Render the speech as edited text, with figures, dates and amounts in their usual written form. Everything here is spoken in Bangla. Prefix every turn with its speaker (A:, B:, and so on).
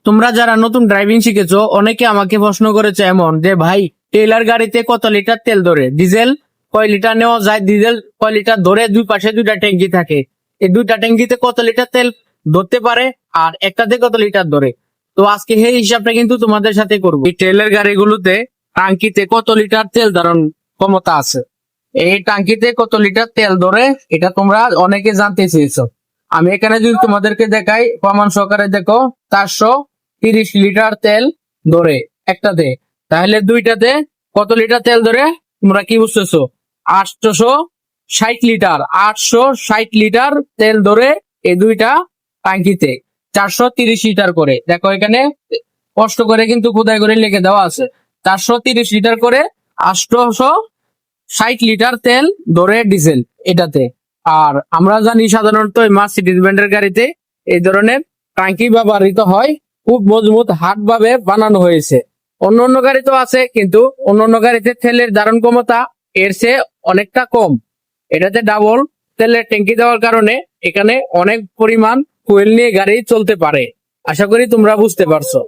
A: তোমরা যারা নতুন ড্রাইভিং শিখেছো অনেকে আমাকে প্রশ্ন করেছে এমন যে ভাই টেইলার গাড়িতে কত লিটার তেল ধরে, ডিজেল কয় লিটার নেওয়া যায়, ডিজেল কয় লিটার ধরে, দুই পাশে দুইটা ট্যাঙ্কি থাকে, এই দুইটা ট্যাঙ্কিতে কত লিটার তেল ধরতে পারে আর একটাতে কত লিটার ধরে। তো আজকে এই হিসাবটা কিন্তু তোমাদের সাথে করবো। এই টেইলার গাড়িগুলোতে টাঙ্কিতে কত লিটার তেল ধারণ ক্ষমতা আছে, এই টাঙ্কিতে কত লিটার তেল ধরে, এটা তোমরা অনেকে জানতে চেয়েছো। আমি এখানে যদি তোমাদেরকে দেখাই প্রমাণ সহকারে, দেখো 430 লিটার তেল ধরে একটাতে, তাহলে দুইটাতে কত লিটার তেল ধরে তোমরা কি বুঝতেছো? 860 লিটার, 860 লিটার তেল ধরে এই দুইটা টাঙ্কিতে, 430 লিটার করে। দেখো এখানে কষ্ট করে কিন্তু খোদাই করে লিখে দেওয়া আছে 430 লিটার করে, 860 লিটার তেল ধরে ডিজেল এটাতে। আর আমরা জানি সাধারণত মার্সিডিজ ব্র্যান্ডের গাড়িতে এই ধরনের টাঙ্কি ব্যবহৃত হয়, খুব মজবুত হার্ড ভাবে বানানো হয়েছে। অন্য অন্য গাড়ি তো আছে, কিন্তু অন্য অন্য গাড়িতে তেলের ধারণ ক্ষমতা এর চেয়ে অনেকটা কম। এটাতে ডাবল তেলের ট্যাঙ্কি দেওয়ার কারণে এখানে অনেক পরিমাণ ফুয়েল নিয়ে গাড়ি চলতে পারে। আশা করি তোমরা বুঝতে পারছো।